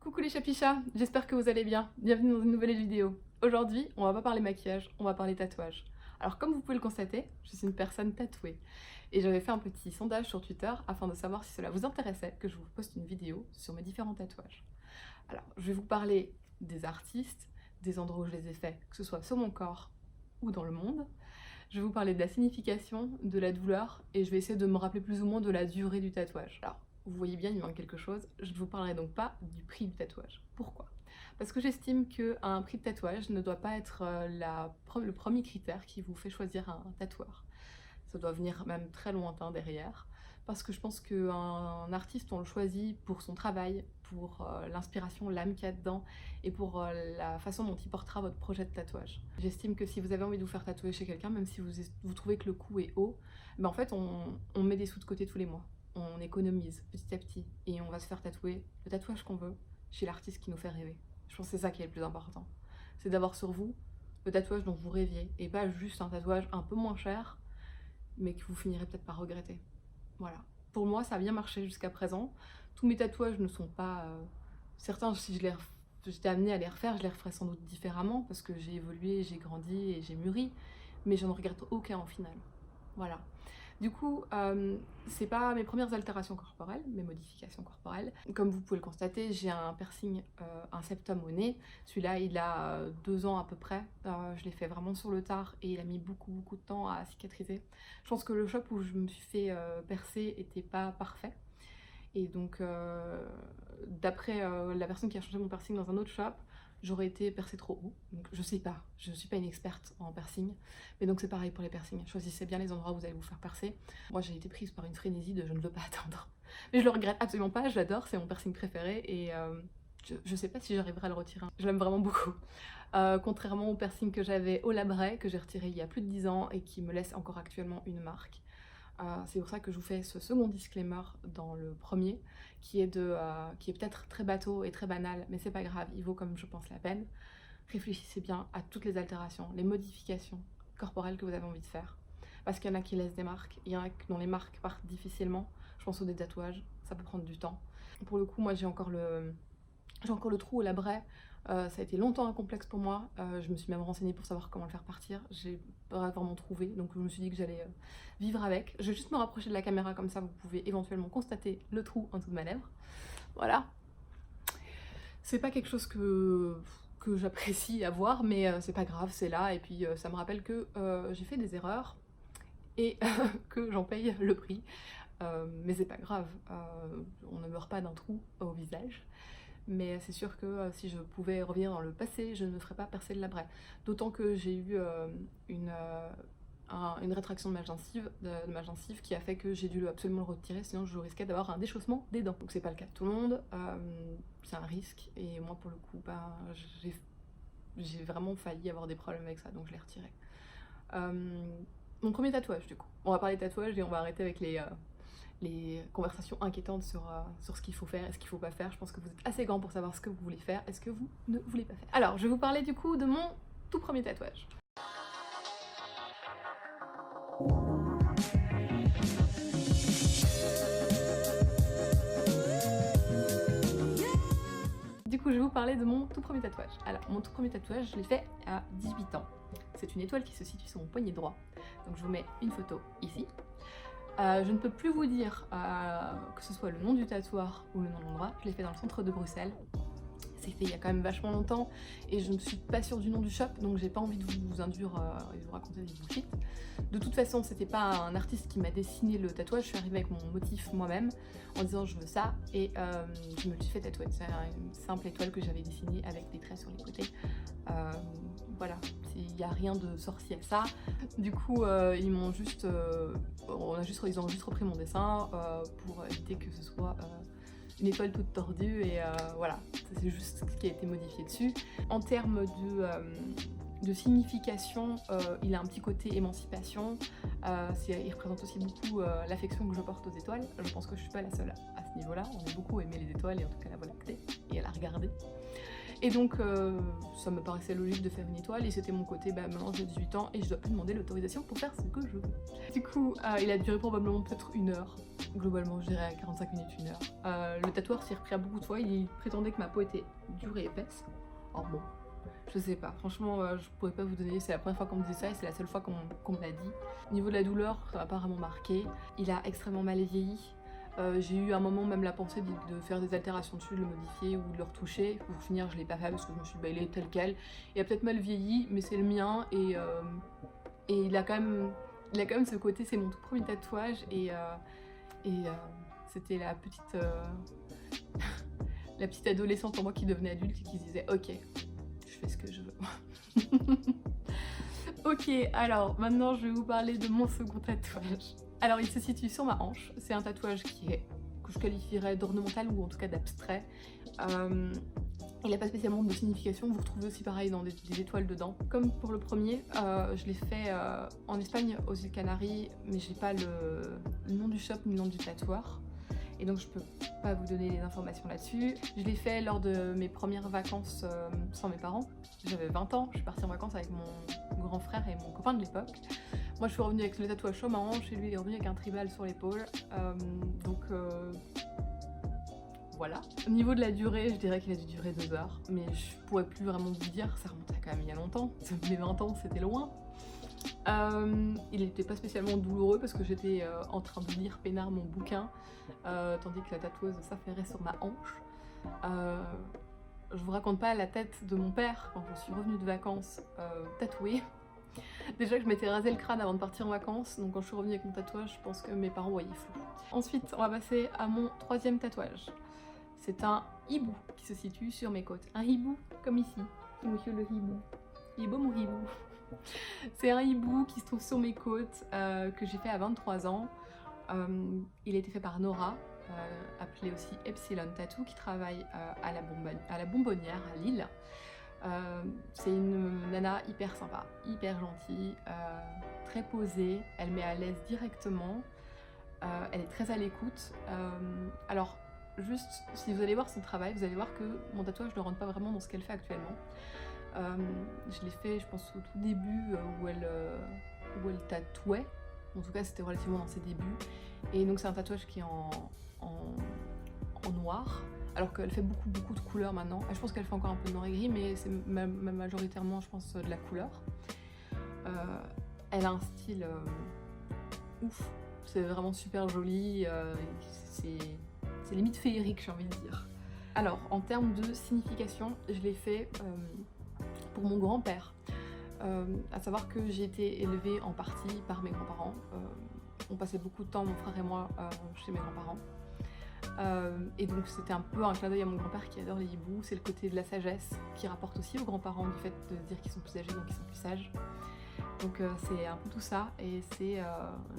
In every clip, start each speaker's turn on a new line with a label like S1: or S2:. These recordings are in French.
S1: Coucou les chapichas, j'espère que vous allez bien. Bienvenue dans une nouvelle vidéo. Aujourd'hui, on va pas parler maquillage, on va parler tatouage. Alors comme vous pouvez le constater, je suis une personne tatouée. Et j'avais fait un petit sondage sur Twitter afin de savoir si cela vous intéressait que je vous poste une vidéo sur mes différents tatouages. Alors, je vais vous parler des artistes, des endroits où je les ai faits, que ce soit sur mon corps ou dans le monde. Je vais vous parler de la signification, de la douleur, et je vais essayer de me rappeler plus ou moins de la durée du tatouage. Alors, vous voyez bien, il manque quelque chose. Je ne vous parlerai donc pas du prix du tatouage. Pourquoi? Parce que j'estime qu'un prix de tatouage ne doit pas être le premier critère qui vous fait choisir un tatoueur. Ça doit venir même très lointain derrière. Parce que je pense qu'un artiste, on le choisit pour son travail, pour l'inspiration, l'âme qu'il y a dedans, et pour la façon dont il portera votre projet de tatouage. J'estime que si vous avez envie de vous faire tatouer chez quelqu'un, même si vous trouvez que le coût est haut, ben en fait on met des sous de côté tous les mois. On économise petit à petit, et on va se faire tatouer le tatouage qu'on veut chez l'artiste qui nous fait rêver. Je pense que c'est ça qui est le plus important. C'est d'avoir sur vous le tatouage dont vous rêviez, et pas juste un tatouage un peu moins cher, mais que vous finirez peut-être par regretter. Voilà. Pour moi, ça a bien marché jusqu'à présent. Tous mes tatouages ne sont pas... Certains, si j'étais amenée à les refaire, je les referais sans doute différemment, parce que j'ai évolué, j'ai grandi et j'ai mûri, mais je n'en regrette aucun au final. Voilà. Du coup, c'est pas mes premières altérations corporelles, mes modifications corporelles. Comme vous pouvez le constater, j'ai un piercing, un septum au nez. Celui-là, il a 2 ans à peu près. Je l'ai fait vraiment sur le tard et il a mis beaucoup de temps à cicatriser. Je pense que le shop où je me suis fait percer était pas parfait. Et donc, d'après la personne qui a changé mon piercing dans un autre shop, j'aurais été percée trop haut. Donc je sais pas, je suis pas une experte en piercing. Mais donc c'est pareil pour les piercings. Choisissez bien les endroits où vous allez vous faire percer. Moi j'ai été prise par une frénésie de je ne veux pas attendre. Mais je le regrette absolument pas, je l'adore, c'est mon piercing préféré et je sais pas si j'arriverai à le retirer. Je l'aime vraiment beaucoup. Contrairement au piercing que j'avais au labret, que j'ai retiré il y a plus de 10 ans et qui me laisse encore actuellement une marque. C'est pour ça que je vous fais ce second disclaimer dans le premier, qui est peut-être très bateau et très banal, mais c'est pas grave, il vaut comme je pense la peine. Réfléchissez bien à toutes les altérations, les modifications corporelles que vous avez envie de faire. Parce qu'il y en a qui laissent des marques, il y en a dont les marques partent difficilement. Je pense aux des tatouages, ça peut prendre du temps. Pour le coup, moi j'ai encore le trou au labret. Ça a été longtemps un complexe pour moi, je me suis même renseignée pour savoir comment le faire partir, j'ai pas vraiment trouvé, donc je me suis dit que j'allais vivre avec. Je vais juste me rapprocher de la caméra, comme ça vous pouvez éventuellement constater le trou en dessous de ma lèvre. Voilà. C'est pas quelque chose que j'apprécie à voir, mais c'est pas grave, c'est là, et puis ça me rappelle que j'ai fait des erreurs, et que j'en paye le prix. Mais c'est pas grave, on ne meurt pas d'un trou au visage. Mais c'est sûr que si je pouvais revenir dans le passé, je ne me ferais pas percer le labret. D'autant que j'ai eu une rétraction de ma gencive qui a fait que j'ai dû absolument le retirer, sinon je risquais d'avoir un déchaussement des dents. Donc c'est pas le cas de tout le monde, c'est un risque, et moi pour le coup, j'ai vraiment failli avoir des problèmes avec ça, donc je l'ai retiré. Mon premier tatouage du coup. On va parler de tatouage et on va arrêter avec les conversations inquiétantes sur ce qu'il faut faire et ce qu'il faut pas faire. Je pense que vous êtes assez grand pour savoir ce que vous voulez faire et ce que vous ne voulez pas faire. Alors, je vais vous parler du coup de mon tout premier tatouage. Du coup, je vais vous parler de mon tout premier tatouage. Alors, mon tout premier tatouage, je l'ai fait à 18 ans. C'est une étoile qui se situe sur mon poignet droit. Donc je vous mets une photo ici. Je ne peux plus vous dire que ce soit le nom du tatoueur ou le nom de l'endroit. Je l'ai fait dans le centre de Bruxelles. C'est fait il y a quand même vachement longtemps et je ne suis pas sûre du nom du shop, donc j'ai pas envie de vous induire et de vous raconter des bullshit. De toute façon, c'était pas un artiste qui m'a dessiné le tatouage, je suis arrivée avec mon motif moi-même en disant je veux ça, et je me le suis fait tatouer. C'est une simple étoile que j'avais dessinée avec des traits sur les côtés. Voilà, il n'y a rien de sorcier à ça. Du coup, ils ont juste repris mon dessin pour éviter que ce soit une étoile toute tordue, et voilà, c'est juste ce qui a été modifié dessus. En termes de signification, il a un petit côté émancipation, il représente aussi beaucoup l'affection que je porte aux étoiles. Je pense que je suis pas la seule à ce niveau-là, on a beaucoup aimé les étoiles, et en tout cas la Voie lactée, et à la regarder. Et donc ça me paraissait logique de faire une étoile, et c'était mon côté, maintenant j'ai 18 ans et je dois plus demander l'autorisation pour faire ce que je veux. Du coup, il a duré probablement peut-être 1 heure, Globalement, je dirais à 45 minutes, 1 heure. Le tatoueur s'y est repris à beaucoup de fois, il prétendait que ma peau était dure et épaisse. Or bon, je sais pas, franchement, je pourrais pas vous donner, c'est la première fois qu'on me disait ça et c'est la seule fois qu'on me l'a dit. Au niveau de la douleur, ça m'a pas vraiment marqué. Il a extrêmement mal vieilli. J'ai eu un moment même la pensée de faire des altérations dessus, de le modifier ou de le retoucher. Pour finir, je l'ai pas fait parce que je me suis dit, bah, il est tel quel. Il a peut-être mal vieilli, mais c'est le mien et il a quand même ce côté, c'est mon tout premier tatouage et c'était la petite la petite adolescente en moi qui devenait adulte et qui se disait ok, je fais ce que je veux. Ok, alors maintenant je vais vous parler de mon second tatouage. Alors il se situe sur ma hanche, c'est un tatouage que je qualifierais d'ornemental ou en tout cas d'abstrait. Il n'a pas spécialement de signification, vous retrouvez aussi pareil dans des étoiles dedans. Comme pour le premier, je l'ai fait en Espagne, aux îles Canaries, mais j'ai pas le nom du shop ni le nom du tatoueur. Et donc je peux pas vous donner les informations là-dessus. Je l'ai fait lors de mes premières vacances sans mes parents. J'avais 20 ans, je suis partie en vacances avec mon grand frère et mon copain de l'époque. Moi je suis revenue avec le tatouage sur ma hanche et lui il est revenu avec un tribal sur l'épaule. Voilà. Au niveau de la durée, je dirais qu'il a dû durer 2 heures, mais je pourrais plus vraiment vous dire, ça remonte à quand même il y a longtemps. Mes 20 ans c'était loin. Il n'était pas spécialement douloureux parce que j'étais en train de lire peinard mon bouquin, tandis que la tatoueuse s'affairait sur ma hanche. Je vous raconte pas la tête de mon père quand je suis revenue de vacances tatouée. Déjà que je m'étais rasé le crâne avant de partir en vacances, donc quand je suis revenue avec mon tatouage, je pense que mes parents voyaient flou. Ensuite, on va passer à mon troisième tatouage. C'est un hibou qui se situe sur mes côtes. Un hibou comme ici. Monsieur le hibou. Il est beau mon hibou. C'est un hibou qui se trouve sur mes côtes que j'ai fait à 23 ans. Il a été fait par Nora, appelée aussi Epsilon Tattoo, qui travaille à la Bonbonnière à Lille. C'est une nana hyper sympa, hyper gentille, très posée, elle met à l'aise directement, elle est très à l'écoute. Alors juste, si vous allez voir son travail, vous allez voir que mon tatouage ne rentre pas vraiment dans ce qu'elle fait actuellement. Je l'ai fait, je pense, au tout début où elle tatouait. En tout cas, c'était relativement dans ses débuts. Et donc, c'est un tatouage qui est en noir, alors qu'elle fait beaucoup de couleurs maintenant. Je pense qu'elle fait encore un peu de noir et gris, mais c'est majoritairement, je pense, de la couleur. Elle a un style ouf. C'est vraiment super joli. C'est limite féerique, j'ai envie de dire. Alors, en termes de signification, je l'ai fait pour mon grand-père. À savoir que j'ai été élevée en partie par mes grands-parents. On passait beaucoup de temps, mon frère et moi, chez mes grands-parents. Et donc c'était un peu un clin d'œil à mon grand-père qui adore les hiboux. C'est le côté de la sagesse qui rapporte aussi aux grands-parents du fait de se dire qu'ils sont plus âgés donc ils sont plus sages. Donc c'est un peu tout ça et c'est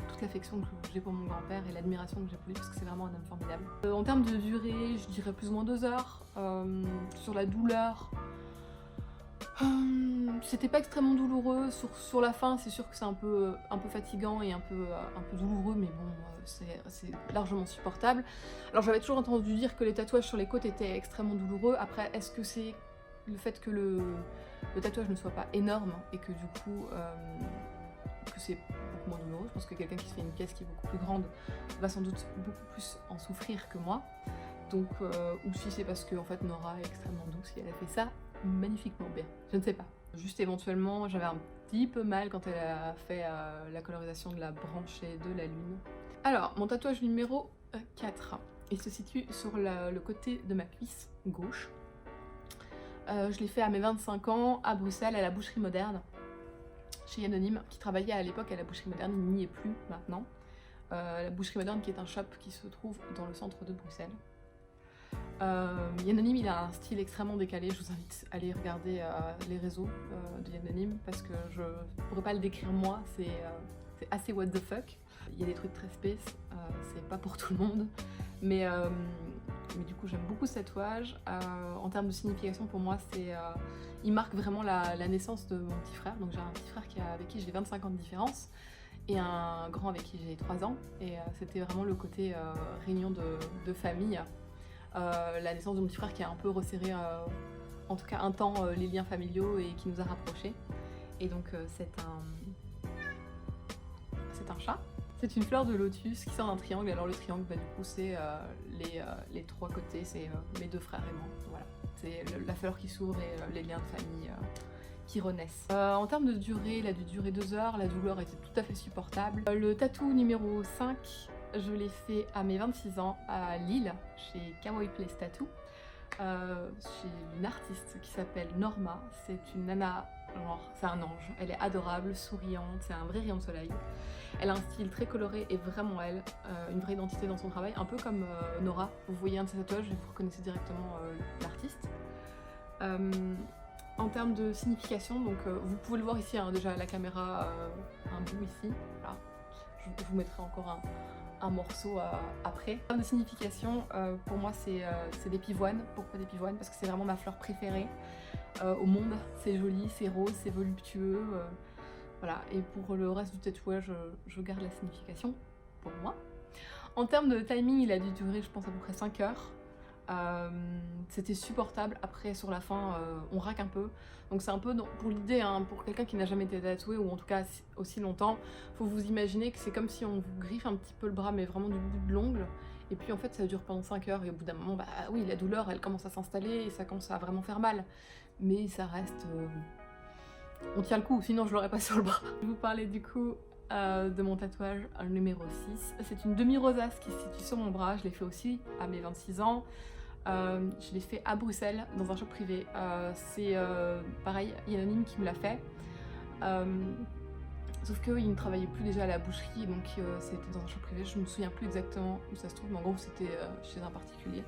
S1: toute l'affection que j'ai pour mon grand-père et l'admiration que j'ai pour lui parce que c'est vraiment un homme formidable. En termes de durée, je dirais plus ou moins 2 heures. Sur la douleur, c'était pas extrêmement douloureux. Sur la fin, c'est sûr que c'est un peu fatigant et un peu douloureux, mais bon, c'est largement supportable. Alors j'avais toujours entendu dire que les tatouages sur les côtes étaient extrêmement douloureux. Après, est-ce que c'est le fait que le tatouage ne soit pas énorme et que du coup que c'est beaucoup moins douloureux? Je pense que quelqu'un qui se fait une pièce qui est beaucoup plus grande va sans doute beaucoup plus en souffrir que moi. Donc, ou si c'est parce que en fait Nora est extrêmement douce et elle a fait ça magnifiquement bien, je ne sais pas. Juste éventuellement, j'avais un petit peu mal quand elle a fait la colorisation de la branchée de la lune. Alors, mon tatouage numéro 4, il se situe sur le côté de ma cuisse gauche. Je l'ai fait à mes 25 ans à Bruxelles, à la boucherie moderne, chez Anonyme, qui travaillait à l'époque à la boucherie moderne, il n'y est plus maintenant. La boucherie moderne qui est un shop qui se trouve dans le centre de Bruxelles. Yannonyme, il a un style extrêmement décalé, je vous invite à aller regarder les réseaux de Yannonyme parce que je pourrais pas le décrire moi, c'est assez what the fuck. Il y a des trucs très space, c'est pas pour tout le monde, mais du coup j'aime beaucoup ce tatouage. En termes de signification pour moi, il marque vraiment la naissance de mon petit frère, donc j'ai un petit frère avec qui j'ai 25 ans de différence et un grand avec qui j'ai 3 ans et c'était vraiment le côté réunion de famille. La naissance de mon petit frère qui a un peu resserré, en tout cas un temps, les liens familiaux et qui nous a rapprochés. Et donc c'est un chat, C'est une fleur de lotus qui sort d'un triangle. Alors le triangle, bah, du coup, c'est les trois côtés, c'est mes deux frères et moi. Voilà, c'est la fleur qui s'ouvre et les liens de famille qui renaissent. En termes de durée, il a dû durer 2 heures, la douleur était tout à fait supportable. Le tatou numéro 5, je l'ai fait à mes 26 ans à Lille, chez Kawaii Place Tattoo, chez une artiste qui s'appelle Norma. C'est une nana, genre c'est un ange, elle est adorable, souriante, c'est un vrai rayon de soleil. Elle a un style très coloré et vraiment elle, une vraie identité dans son travail, un peu comme Nora. Vous voyez un de ses tatouages et vous reconnaissez directement l'artiste. En termes de signification, donc vous pouvez le voir ici, hein, déjà la caméra, un bout ici, voilà. Je vous mettrai encore un morceau après. En termes de signification, pour moi c'est des pivoines. Pourquoi des pivoines? Parce que c'est vraiment ma fleur préférée au monde. C'est joli, c'est rose, c'est voluptueux. Voilà, et pour le reste du tatouage, je garde la signification pour moi. En termes de timing, il a dû durer je pense à peu près 5 heures. C'était supportable. Après sur la fin on raque un peu, donc c'est un peu pour l'idée, hein, pour quelqu'un qui n'a jamais été tatoué ou en tout cas aussi longtemps, faut vous imaginer que c'est comme si on vous griffe un petit peu le bras mais vraiment du bout de l'ongle, et puis en fait ça dure pendant 5 heures et au bout d'un moment bah oui, la douleur elle commence à s'installer et ça commence à vraiment faire mal, mais ça reste on tient le coup, sinon je l'aurais pas sur le bras. Je vais vous parler du coup de mon tatouage numéro 6. C'est une demi-rosace qui se situe sur mon bras, je l'ai fait aussi à mes 26 ans. Je l'ai fait à Bruxelles, dans un shop privé. C'est pareil, il y a un anonyme qui me l'a fait. Sauf qu'il ne travaillait plus déjà à la boucherie, donc c'était dans un shop privé. Je me souviens plus exactement où ça se trouve, mais en gros c'était chez un particulier.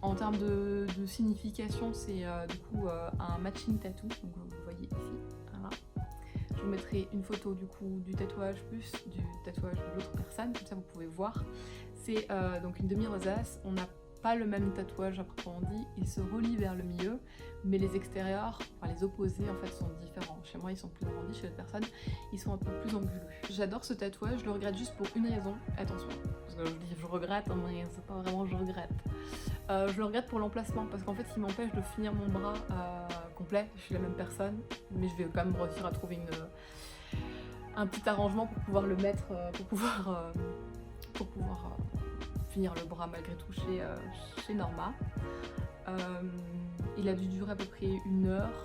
S1: En termes de signification, c'est du coup un matching tattoo, donc vous voyez ici. Voilà. Je vous mettrai une photo du coup du tatouage plus du tatouage de l'autre personne, comme ça vous pouvez voir. C'est donc une demi-rosace, on n'a pas le même tatouage à proprement dit, il se relie vers le milieu, mais les extérieurs, enfin les opposés en fait sont différents. Chez moi ils sont plus arrondis, chez l'autre personne ils sont un peu plus anguleux. J'adore ce tatouage, je le regrette juste pour une raison, attention, parce que je dis je regrette, mais c'est pas vraiment je regrette. Je le regrette pour l'emplacement, parce qu'en fait il m'empêche de finir mon bras complet, je suis la même personne, mais je vais quand même réussir à trouver un petit arrangement pour pouvoir le mettre, pour pouvoir finir le bras malgré tout chez Norma. Il a dû durer à peu près 1 heure.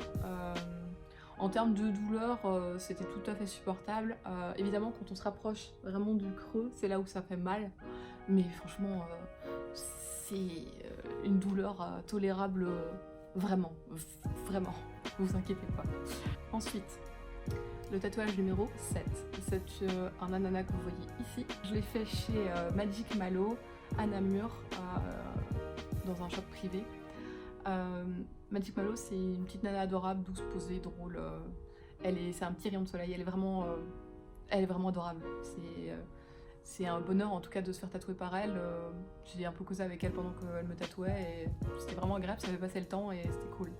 S1: En termes de douleur, c'était tout à fait supportable. Évidemment, quand on se rapproche vraiment du creux, c'est là où ça fait mal. Mais franchement, c'est une douleur tolérable, vraiment, vraiment. Vous inquiétez pas. Ensuite, le tatouage numéro 7. C'est un ananas que vous voyez ici. Je l'ai fait chez Magic Malo à Namur, dans un shop privé. Magic Malo, c'est une petite nana adorable, douce, posée, drôle. C'est un petit rayon de soleil, elle est vraiment adorable. C'est un bonheur en tout cas de se faire tatouer par elle. J'ai un peu causé avec elle pendant qu'elle me tatouait et c'était vraiment agréable, ça fait passer le temps et c'était cool.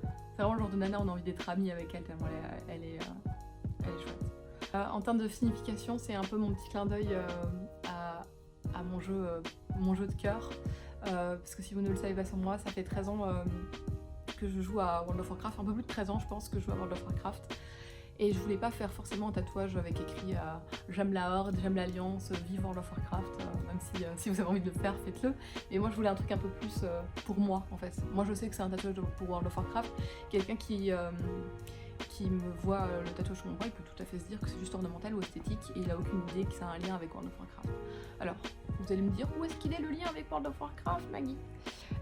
S1: C'est vraiment le genre de nana, on a envie d'être amis avec elle tellement elle est chouette. En termes de signification, c'est un peu mon petit clin d'œil à mon jeu de cœur. Parce que si vous ne le savez pas sur moi, ça fait 13 ans que je joue à World of Warcraft, un peu plus de 13 ans je pense que je joue à World of Warcraft. Et je voulais pas faire forcément un tatouage avec écrit j'aime la Horde, j'aime l'Alliance, vive World of Warcraft, même si vous avez envie de le faire, faites-le. Mais moi je voulais un truc un peu plus pour moi en fait. Moi je sais que c'est un tatouage pour World of Warcraft. Quelqu'un qui me voit le tatouage sur mon bras, il peut tout à fait se dire que c'est juste ornemental ou esthétique et il a aucune idée que ça a un lien avec World of Warcraft. Alors, vous allez me dire où est-ce qu'il est le lien avec World of Warcraft, Maggie?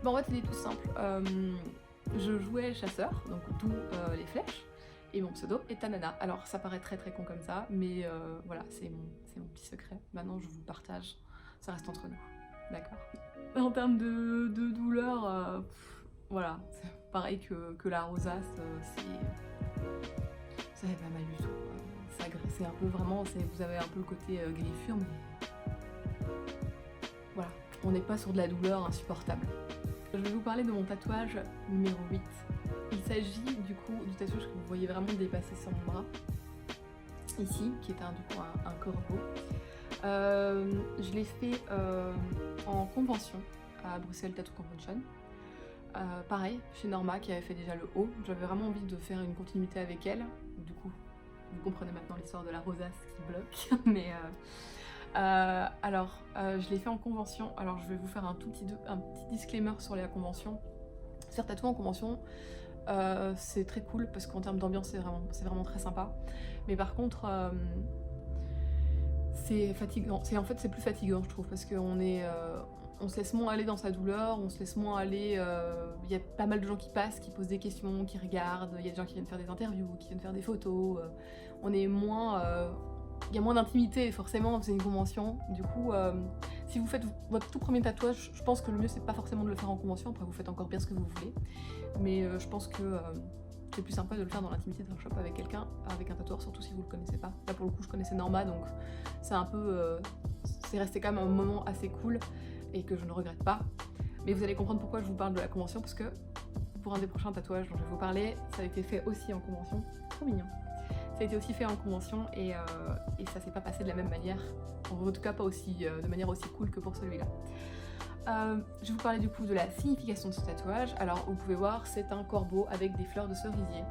S1: Ben, en fait il est tout simple. Je jouais chasseur, donc d'où les flèches. Et mon pseudo est Tanana. Alors ça paraît très con comme ça, mais voilà, c'est mon petit secret. Maintenant je vous le partage, ça reste entre nous, d'accord? En termes de douleur, voilà, c'est pareil que la rosace, ça fait pas mal du tout. C'est un peu vraiment, vous avez un peu le côté griffure, mais voilà, on n'est pas sur de la douleur insupportable. Je vais vous parler de mon tatouage numéro 8. Il s'agit du coup du tatouage que vous voyez vraiment dépasser sur mon bras, ici, qui est du coup un corbeau. Je l'ai fait en convention, à Bruxelles Tattoo Convention. Pareil, chez Norma qui avait fait déjà le haut. J'avais vraiment envie de faire une continuité avec elle. Du coup, Vous comprenez maintenant l'histoire de la rosace qui bloque. Mais je l'ai fait en convention. Alors je vais vous faire un petit disclaimer sur la convention. Se faire tatouer en convention, c'est très cool parce qu'en termes d'ambiance c'est vraiment très sympa. Mais par contre c'est fatigant. C'est plus fatigant je trouve parce qu'on on se laisse moins aller dans sa douleur, on se laisse moins aller. Il y a pas mal de gens qui passent, qui posent des questions, qui regardent. Il y a des gens qui viennent faire des interviews, qui viennent faire des photos. On est moins. Il y a moins d'intimité forcément, c'est une convention. Du coup, si vous faites votre tout premier tatouage, je pense que le mieux c'est pas forcément de le faire en convention. Après, vous faites encore bien ce que vous voulez. Mais je pense que c'est plus sympa de le faire dans l'intimité d'un shop avec quelqu'un, avec un tatoueur, surtout si vous le connaissez pas. Là pour le coup, je connaissais Norma, donc c'est un peu. C'est resté quand même un moment assez cool et que je ne regrette pas. Mais vous allez comprendre pourquoi je vous parle de la convention, parce que pour un des prochains tatouages dont je vais vous parler, ça a été fait aussi en convention. Trop mignon. Ça a été aussi fait en convention et ça s'est pas passé de la même manière. En tout cas pas de manière aussi cool que pour celui-là. Je vais vous parler du coup de la signification de ce tatouage. Alors vous pouvez voir, c'est un corbeau avec des fleurs de cerisier.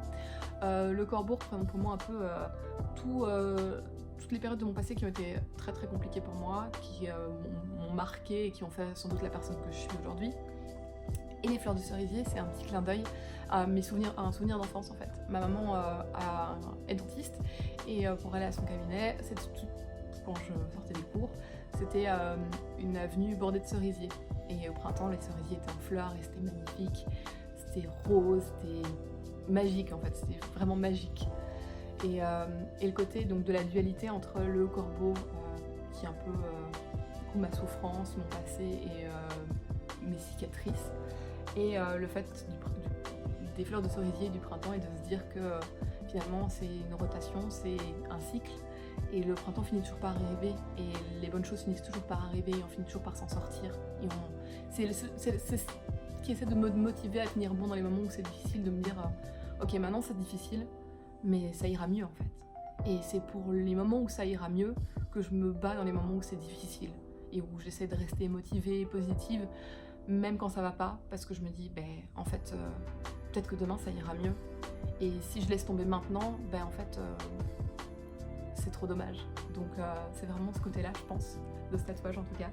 S1: Le corbeau représente pour moi un peu toutes les périodes de mon passé qui ont été très très compliquées pour moi, qui m'ont marqué et qui ont fait sans doute la personne que je suis aujourd'hui. Et les fleurs de cerisier, c'est un petit clin d'œil à un souvenir d'enfance en fait. Ma maman est dentiste et pour aller à son cabinet, quand je sortais des cours, c'était une avenue bordée de cerisiers. Et au printemps, les cerisiers étaient en fleurs et c'était magnifique. C'était rose, c'était magique en fait, c'était vraiment magique. Et le côté donc, de la dualité entre le corbeau, qui est un peu ma souffrance, mon passé et mes cicatrices, et le fait des fleurs de cerisier du printemps et de se dire que finalement c'est une rotation, c'est un cycle et le printemps finit toujours par arriver et les bonnes choses finissent toujours par arriver et on finit toujours par s'en sortir. C'est ce qui essaie de me motiver à tenir bon dans les moments où c'est difficile, de me dire ok maintenant c'est difficile mais ça ira mieux en fait. Et c'est pour les moments où ça ira mieux que je me bats dans les moments où c'est difficile et où j'essaie de rester motivée, positive, même quand ça va pas, parce que je me dis, en fait, peut-être que demain ça ira mieux. Et si je laisse tomber maintenant, en fait, c'est trop dommage. Donc c'est vraiment ce côté-là, je pense, de ce tatouage en tout cas.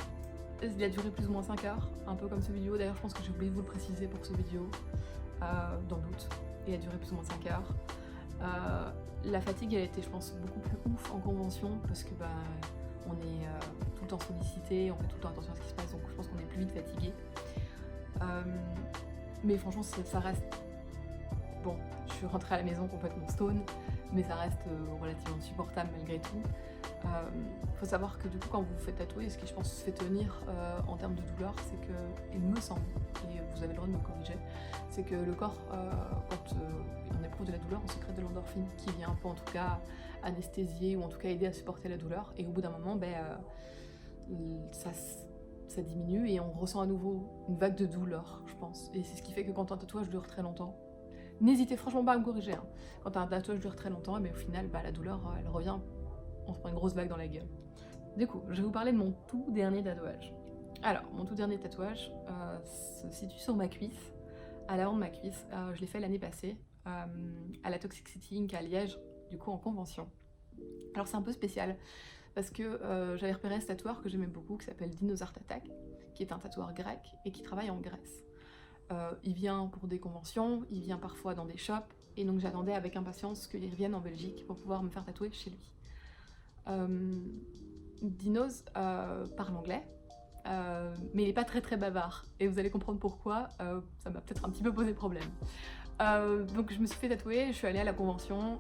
S1: Il a duré plus ou moins 5 heures, un peu comme ce vidéo. D'ailleurs, je pense que j'ai oublié de vous le préciser pour ce vidéo, dans le doute. Il a duré plus ou moins 5 heures. La fatigue, elle a été, je pense, beaucoup plus ouf en convention, parce que on est tout le temps sollicité, on fait tout le temps attention à ce qui se passe, donc je pense qu'on est plus vite fatigué. Mais franchement, ça reste... Bon, je suis rentrée à la maison complètement stone, mais ça reste relativement supportable malgré tout. Faut savoir que du coup, quand vous vous faites tatouer, ce qui je pense fait tenir en termes de douleur, c'est que, il me semble, et vous avez le droit de me corriger, c'est que le corps, quand on éprouve de la douleur, on sécrète de l'endorphine qui vient un peu en tout cas anesthésier ou en tout cas aider à supporter la douleur. Et au bout d'un moment, ça diminue et on ressent à nouveau une vague de douleur, je pense. Et c'est ce qui fait que quand un tatouage dure très longtemps, n'hésitez franchement pas à me corriger, hein. Quand un tatouage dure très longtemps, au final, la douleur, elle revient, on se prend une grosse vague dans la gueule. Du coup, je vais vous parler de mon tout dernier tatouage. Alors, mon tout dernier tatouage se situe sur ma cuisse, à l'avant de ma cuisse. Je l'ai fait l'année passée, à la Toxic City Inc. à Liège, du coup en convention. Alors c'est un peu spécial, parce que j'avais repéré ce tatoueur que j'aimais beaucoup, qui s'appelle Dinosaur Attack, qui est un tatoueur grec et qui travaille en Grèce. Il vient pour des conventions, il vient parfois dans des shops, et donc j'attendais avec impatience qu'il revienne en Belgique pour pouvoir me faire tatouer chez lui. Dinos parle anglais, mais il n'est pas très très bavard, et vous allez comprendre pourquoi, ça m'a peut-être un petit peu posé problème. Donc je me suis fait tatouer, je suis allée à la convention,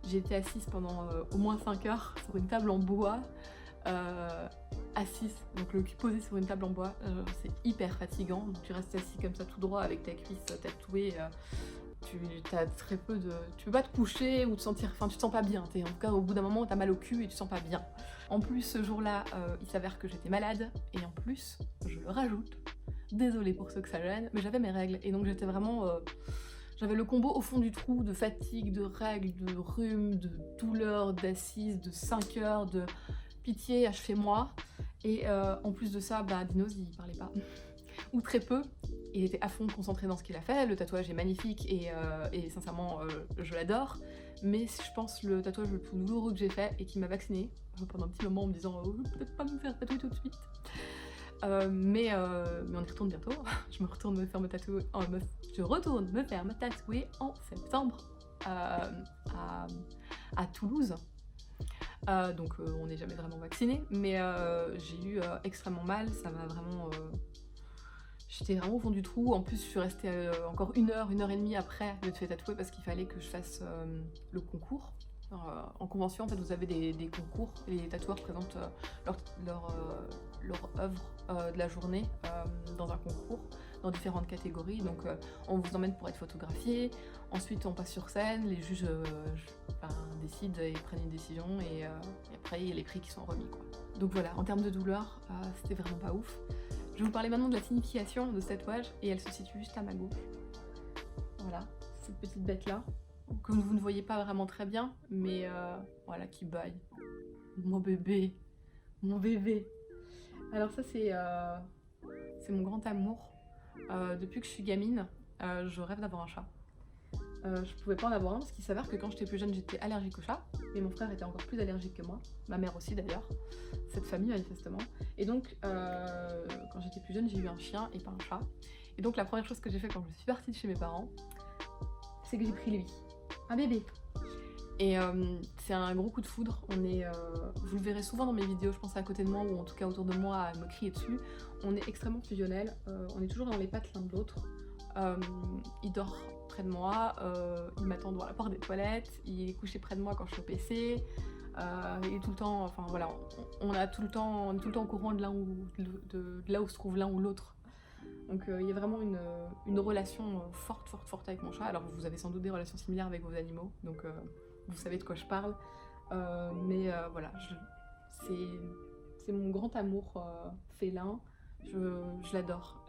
S1: j'ai été assise pendant au moins 5 heures sur une table en bois, assise, donc le cul posé sur une table en bois, c'est hyper fatigant, donc tu restes assis comme ça tout droit avec ta cuisse tatouée, t'as très peu de... Tu peux pas te coucher ou te sentir... Enfin, tu te sens pas bien, en tout cas au bout d'un moment t'as mal au cul et tu te sens pas bien. En plus ce jour-là, il s'avère que j'étais malade, et en plus, je le rajoute, désolée pour ceux que ça gêne, mais j'avais mes règles, et donc j'étais vraiment... J'avais le combo au fond du trou de fatigue, de règles, de rhume, de douleur, d'assise, de 5 heures, de pitié, achevez-moi. Et en plus de ça, Dinos, il parlait pas, ou très peu. il était à fond concentré dans ce qu'il a fait. Le tatouage est magnifique et sincèrement, je l'adore. Mais je pense le tatouage le plus douloureux que j'ai fait et qui m'a vaccinée pendant un petit moment en me disant peut-être pas me faire tatouer tout de suite. Mais on y retourne bientôt. Je retourne me faire me tatouer en septembre à Toulouse. Donc on n'est jamais vraiment vacciné, mais j'ai eu extrêmement mal, ça m'a vraiment... J'étais vraiment au fond du trou. En plus je suis restée encore une heure et demie après m'être fait tatouer parce qu'il fallait que je fasse le concours. En convention en fait vous avez des concours et les tatoueurs présentent leur œuvre de la journée dans un concours, dans différentes catégories. Donc on vous emmène pour être photographié, ensuite on passe sur scène, les juges décident et prennent une décision et après il y a les prix qui sont remis quoi. Donc voilà, en termes de douleur, c'était vraiment pas ouf. Je vais vous parler maintenant de la signification de ce tatouage et elle se situe juste à ma gauche. Voilà, cette petite bête là, que vous ne voyez pas vraiment très bien, mais voilà, qui baille. Mon bébé, mon bébé. Alors ça c'est mon grand amour. Depuis que je suis gamine, je rêve d'avoir un chat. Je pouvais pas en avoir un parce qu'il s'avère que quand j'étais plus jeune j'étais allergique aux chats et mon frère était encore plus allergique que moi, ma mère aussi d'ailleurs, cette famille manifestement. Et donc quand j'étais plus jeune j'ai eu un chien et pas un chat. Et donc la première chose que j'ai fait quand je suis partie de chez mes parents, c'est que j'ai pris lui, un bébé. Et c'est un gros coup de foudre, vous le verrez souvent dans mes vidéos, je pense à côté de moi ou en tout cas autour de moi à me crier dessus. On est extrêmement fusionnels, on est toujours dans les pattes l'un de l'autre. Il dort près de moi, il m'attend devant la porte des toilettes, il est couché près de moi quand je suis au PC, il est tout le temps, enfin voilà, on est tout le temps au courant de là où se trouve l'un ou l'autre. Donc il y a vraiment une relation forte avec mon chat. Alors vous avez sans doute des relations similaires avec vos animaux, donc vous savez de quoi je parle. Mais voilà, c'est mon grand amour félin. Je l'adore.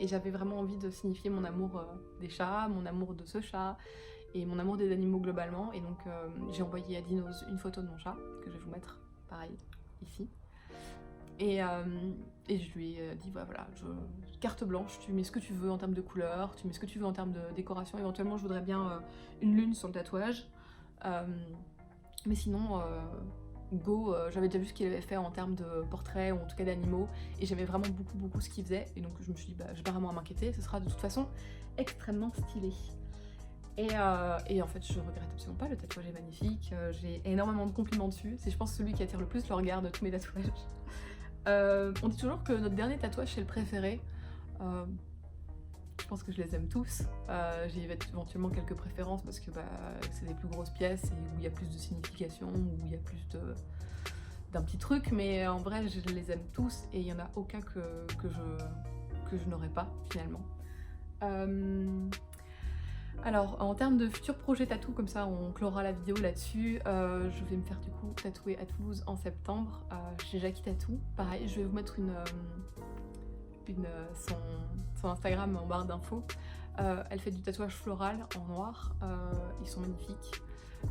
S1: Et j'avais vraiment envie de signifier mon amour des chats, mon amour de ce chat et mon amour des animaux globalement. Et donc j'ai envoyé à Dinos une photo de mon chat, que je vais vous mettre pareil ici. Et je lui ai dit voilà, carte blanche, tu mets ce que tu veux en termes de couleurs, tu mets ce que tu veux en termes de décoration. Éventuellement je voudrais bien une lune sur le tatouage. Mais sinon go, j'avais déjà vu ce qu'il avait fait en termes de portraits ou en tout cas d'animaux et j'aimais vraiment beaucoup ce qu'il faisait et donc je me suis dit j'ai pas vraiment à m'inquiéter, ce sera de toute façon extrêmement stylé. Et en fait je regrette absolument pas, le tatouage est magnifique, j'ai énormément de compliments dessus, c'est je pense celui qui attire le plus le regard de tous mes tatouages. On dit toujours que notre dernier tatouage c'est le préféré. Je pense que je les aime tous. J'ai éventuellement quelques préférences parce que c'est des plus grosses pièces et où il y a plus de signification, où il y a plus d'un petit truc, mais en vrai je les aime tous et il n'y en a aucun que je n'aurais pas finalement. Alors en termes de futurs projets tatou, comme ça on clora la vidéo là-dessus, je vais me faire du coup tatouer à Toulouse en septembre chez Jackie Tattoo. Pareil, je vais vous mettre son Instagram en barre d'infos. Elle fait du tatouage floral en noir, ils sont magnifiques.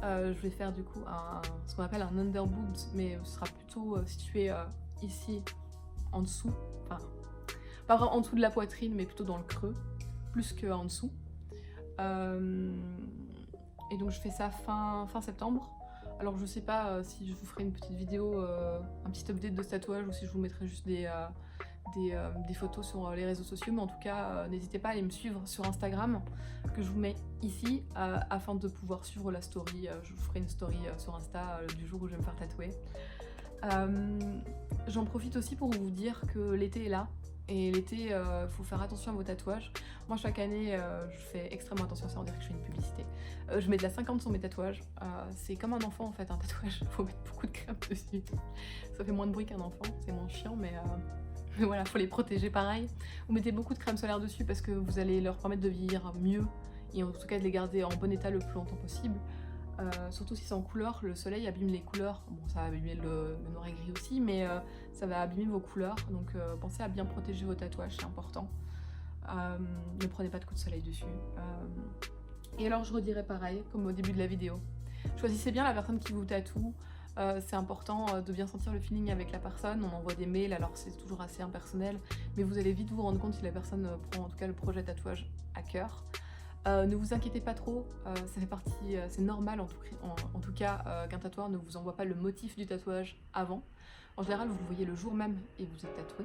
S1: Je vais faire du coup ce qu'on appelle un underboobs, mais ce sera plutôt situé ici en dessous, enfin pas vraiment en dessous de la poitrine mais plutôt dans le creux, plus qu'en dessous. Et donc je fais ça fin septembre. Alors je sais pas si je vous ferai une petite vidéo, un petit update de ce tatouage ou si je vous mettrai juste des photos sur les réseaux sociaux, mais en tout cas n'hésitez pas à aller me suivre sur Instagram que je vous mets ici afin de pouvoir suivre la story. Je vous ferai une story sur Insta du jour où je vais me faire tatouer. J'en profite aussi pour vous dire que l'été est là et l'été faut faire attention à vos tatouages. Moi chaque année je fais extrêmement attention, ça on dirait que je fais une publicité. Je mets de la 50 sur mes tatouages, c'est comme un enfant en fait un tatouage, faut mettre beaucoup de crème dessus. Ça fait moins de bruit qu'un enfant, c'est moins chiant mais voilà, faut les protéger pareil. Vous mettez beaucoup de crème solaire dessus parce que vous allez leur permettre de vieillir mieux et en tout cas de les garder en bon état le plus longtemps possible. Surtout si c'est en couleur, le soleil abîme les couleurs. Bon, ça va abîmer le noir et gris aussi, mais ça va abîmer vos couleurs. Donc pensez à bien protéger vos tatouages, c'est important. Ne prenez pas de coups de soleil dessus. Et alors je redirai pareil, comme au début de la vidéo. Choisissez bien la personne qui vous tatoue. C'est important de bien sentir le feeling avec la personne. On envoie des mails, alors c'est toujours assez impersonnel, mais vous allez vite vous rendre compte si la personne prend en tout cas le projet tatouage à cœur. Ne vous inquiétez pas trop, ça fait partie, c'est normal en tout cas qu'un tatoueur ne vous envoie pas le motif du tatouage avant. En général, vous le voyez le jour même et vous êtes tatoué.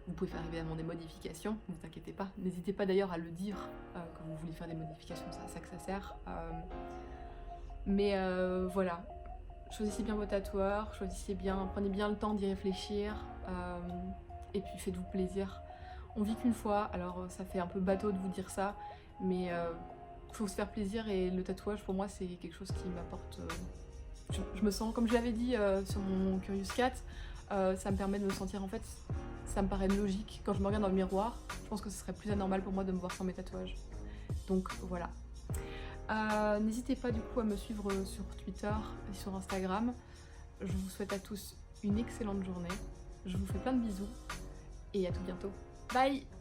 S1: Vous pouvez faire évidemment des modifications, ne vous inquiétez pas. N'hésitez pas d'ailleurs à le dire que vous voulez faire des modifications, c'est à ça que ça sert. Voilà, choisissez bien vos tatoueurs, prenez bien le temps d'y réfléchir et puis faites-vous plaisir. On vit qu'une fois, alors ça fait un peu bateau de vous dire ça, mais faut se faire plaisir et le tatouage pour moi c'est quelque chose qui m'apporte. Je me sens, comme je l'avais dit sur mon Curious Cat, ça me permet de me sentir en fait, ça me paraît logique. Quand je me regarde dans le miroir, je pense que ce serait plus anormal pour moi de me voir sans mes tatouages. Donc voilà. N'hésitez pas du coup à me suivre sur Twitter et sur Instagram. Je vous souhaite à tous une excellente journée. Je vous fais plein de bisous et à tout bientôt. Bye!